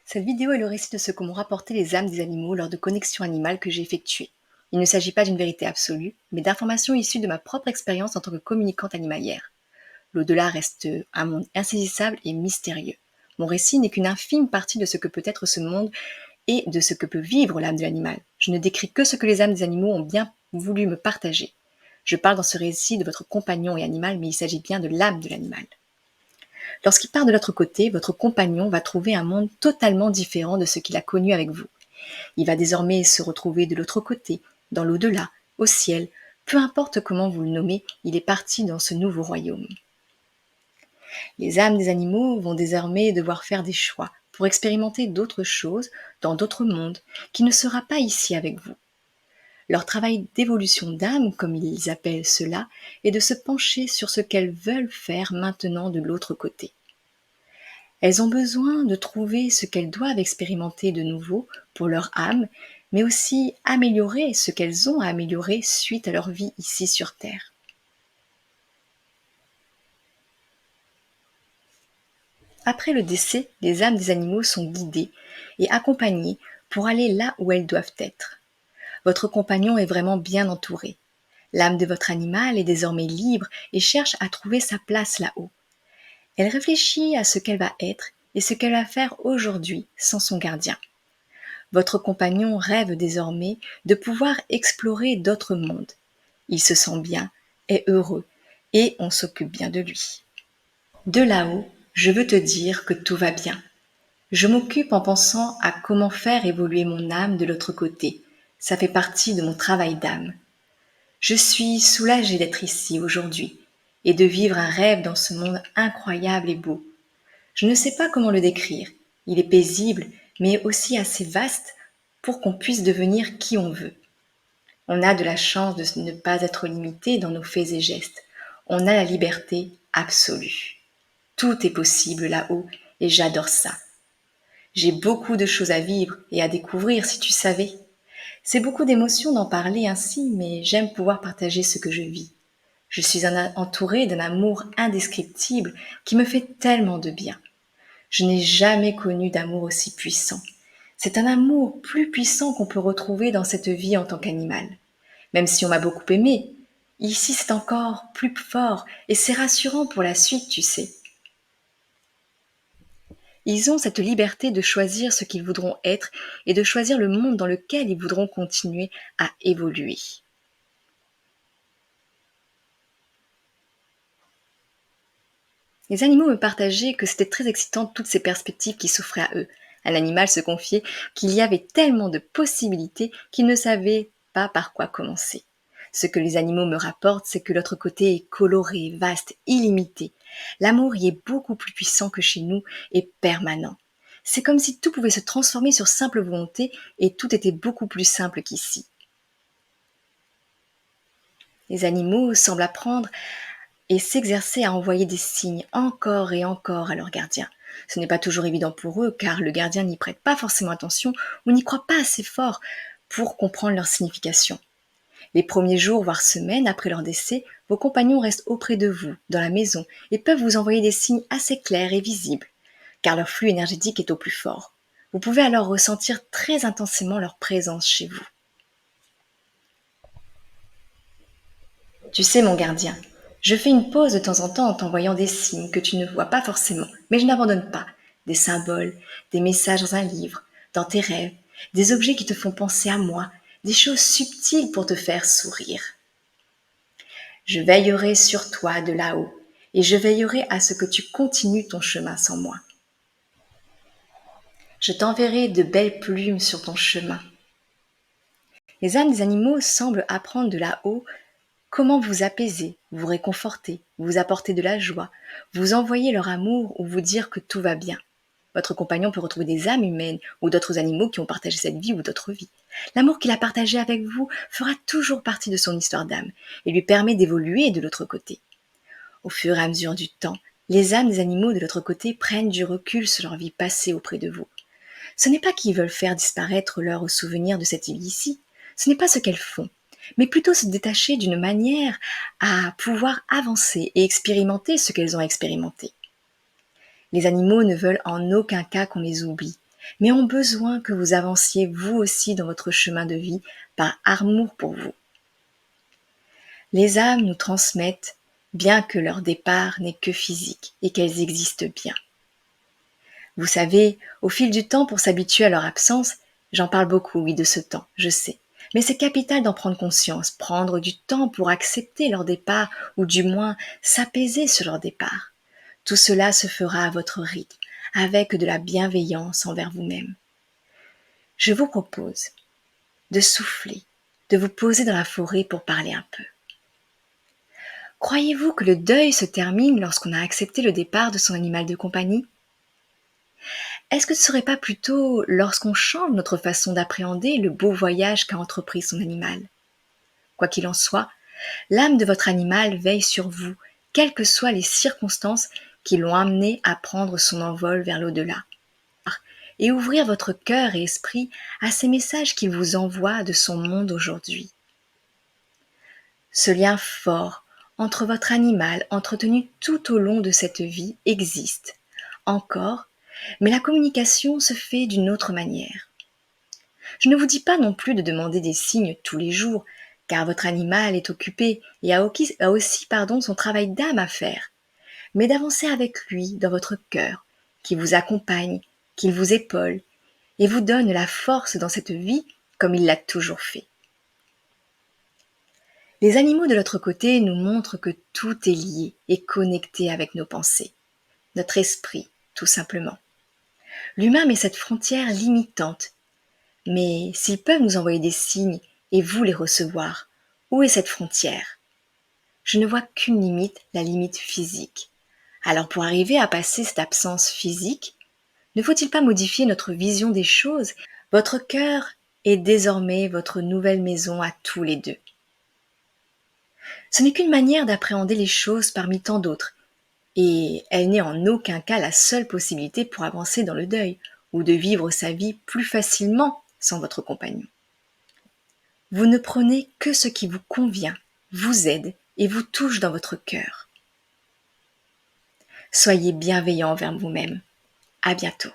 Cette vidéo est le récit de ce que m'ont rapporté les âmes des animaux lors de connexions animales que j'ai effectuées. Il ne s'agit pas d'une vérité absolue, mais d'informations issues de ma propre expérience en tant que communicante animalière. L'au-delà reste un monde insaisissable et mystérieux. Mon récit n'est qu'une infime partie de ce que peut être ce monde et de ce que peut vivre l'âme de l'animal. Je ne décris que ce que les âmes des animaux ont bien voulu me partager. Je parle dans ce récit de votre compagnon et animal, mais il s'agit bien de l'âme de l'animal. Lorsqu'il part de l'autre côté, votre compagnon va trouver un monde totalement différent de ce qu'il a connu avec vous. Il va désormais se retrouver de l'autre côté, dans l'au-delà, au ciel. Peu importe comment vous le nommez, il est parti dans ce nouveau royaume. Les âmes des animaux vont désormais devoir faire des choix pour expérimenter d'autres choses dans d'autres mondes qui ne sera pas ici avec vous. Leur travail d'évolution d'âme, comme ils appellent cela, est de se pencher sur ce qu'elles veulent faire maintenant de l'autre côté. Elles ont besoin de trouver ce qu'elles doivent expérimenter de nouveau pour leur âme, mais aussi améliorer ce qu'elles ont à améliorer suite à leur vie ici sur Terre. Après le décès, les âmes des animaux sont guidées et accompagnées pour aller là où elles doivent être. Votre compagnon est vraiment bien entouré. L'âme de votre animal est désormais libre et cherche à trouver sa place là-haut. Elle réfléchit à ce qu'elle va être et ce qu'elle va faire aujourd'hui sans son gardien. Votre compagnon rêve désormais de pouvoir explorer d'autres mondes. Il se sent bien, est heureux, et on s'occupe bien de lui. De là-haut, je veux te dire que tout va bien. Je m'occupe en pensant à comment faire évoluer mon âme de l'autre côté. Ça fait partie de mon travail d'âme. Je suis soulagée d'être ici aujourd'hui et de vivre un rêve dans ce monde incroyable et beau. Je ne sais pas comment le décrire. Il est paisible, mais aussi assez vaste pour qu'on puisse devenir qui on veut. On a de la chance de ne pas être limité dans nos faits et gestes. On a la liberté absolue. Tout est possible là-haut et j'adore ça. J'ai beaucoup de choses à vivre et à découvrir si tu savais. C'est beaucoup d'émotions d'en parler ainsi, mais j'aime pouvoir partager ce que je vis. Je suis entourée d'un amour indescriptible qui me fait tellement de bien. Je n'ai jamais connu d'amour aussi puissant. C'est un amour plus puissant qu'on peut retrouver dans cette vie en tant qu'animal. Même si on m'a beaucoup aimé, ici c'est encore plus fort et c'est rassurant pour la suite, tu sais. Ils ont cette liberté de choisir ce qu'ils voudront être et de choisir le monde dans lequel ils voudront continuer à évoluer. Les animaux me partageaient que c'était très excitant toutes ces perspectives qui s'offraient à eux. Un animal se confiait qu'il y avait tellement de possibilités qu'il ne savait pas par quoi commencer. Ce que les animaux me rapportent, c'est que l'autre côté est coloré, vaste, illimité. L'amour y est beaucoup plus puissant que chez nous et permanent. C'est comme si tout pouvait se transformer sur simple volonté et tout était beaucoup plus simple qu'ici. Les animaux semblent apprendre et s'exercer à envoyer des signes encore et encore à leur gardien. Ce n'est pas toujours évident pour eux car le gardien n'y prête pas forcément attention ou n'y croit pas assez fort pour comprendre leur signification. Les premiers jours, voire semaines après leur décès, vos compagnons restent auprès de vous, dans la maison, et peuvent vous envoyer des signes assez clairs et visibles, car leur flux énergétique est au plus fort. Vous pouvez alors ressentir très intensément leur présence chez vous. Tu sais, mon gardien, je fais une pause de temps en temps en t'envoyant des signes que tu ne vois pas forcément, mais je n'abandonne pas. Des symboles, des messages dans un livre, dans tes rêves, des objets qui te font penser à moi, des choses subtiles pour te faire sourire. Je veillerai sur toi de là-haut, et je veillerai à ce que tu continues ton chemin sans moi. Je t'enverrai de belles plumes sur ton chemin. Les âmes des animaux semblent apprendre de là-haut comment vous apaiser, vous réconforter, vous apporter de la joie, vous envoyer leur amour ou vous dire que tout va bien. Votre compagnon peut retrouver des âmes humaines ou d'autres animaux qui ont partagé cette vie ou d'autres vies. L'amour qu'il a partagé avec vous fera toujours partie de son histoire d'âme et lui permet d'évoluer de l'autre côté. Au fur et à mesure du temps, les âmes des animaux de l'autre côté prennent du recul sur leur vie passée auprès de vous. Ce n'est pas qu'ils veulent faire disparaître leurs souvenirs de cette vie ici, ce n'est pas ce qu'elles font, mais plutôt se détacher d'une manière à pouvoir avancer et expérimenter ce qu'elles ont expérimenté. Les animaux ne veulent en aucun cas qu'on les oublie. mais ont besoin que vous avanciez vous aussi dans votre chemin de vie par amour pour vous. Les âmes nous transmettent, bien que leur départ n'est que physique et qu'elles existent bien. Vous savez, au fil du temps, pour s'habituer à leur absence, j'en parle beaucoup, oui, de ce temps, je sais. Mais c'est capital d'en prendre conscience, prendre du temps pour accepter leur départ, ou du moins s'apaiser sur leur départ. Tout cela se fera à votre rythme, avec de la bienveillance envers vous-même. Je vous propose de souffler, de vous poser dans la forêt pour parler un peu. Croyez-vous que le deuil se termine lorsqu'on a accepté le départ de son animal de compagnie ? Est-ce que ce ne serait pas plutôt lorsqu'on change notre façon d'appréhender le beau voyage qu'a entrepris son animal ? Quoi qu'il en soit, l'âme de votre animal veille sur vous, quelles que soient les circonstances qui l'ont amené à prendre son envol vers l'au-delà. Et ouvrir votre cœur et esprit à ces messages qu'il vous envoie de son monde aujourd'hui. Ce lien fort entre votre animal entretenu tout au long de cette vie existe encore, mais la communication se fait d'une autre manière. Je ne vous dis pas non plus de demander des signes tous les jours, car votre animal est occupé et a aussi son travail d'âme à faire, mais d'avancer avec lui dans votre cœur, qui vous accompagne, qu'il vous épaule, et vous donne la force dans cette vie comme il l'a toujours fait. Les animaux de l'autre côté nous montrent que tout est lié et connecté avec nos pensées, notre esprit, tout simplement. L'humain met cette frontière limitante, mais s'ils peuvent nous envoyer des signes et vous les recevoir, où est cette frontière ? Je ne vois qu'une limite, la limite physique. Alors pour arriver à passer cette absence physique, ne faut-il pas modifier notre vision des choses ? Votre cœur est désormais votre nouvelle maison à tous les deux. Ce n'est qu'une manière d'appréhender les choses parmi tant d'autres, et elle n'est en aucun cas la seule possibilité pour avancer dans le deuil, ou de vivre sa vie plus facilement sans votre compagnon. Vous ne prenez que ce qui vous convient, vous aide et vous touche dans votre cœur. Soyez bienveillant envers vous-même. À bientôt.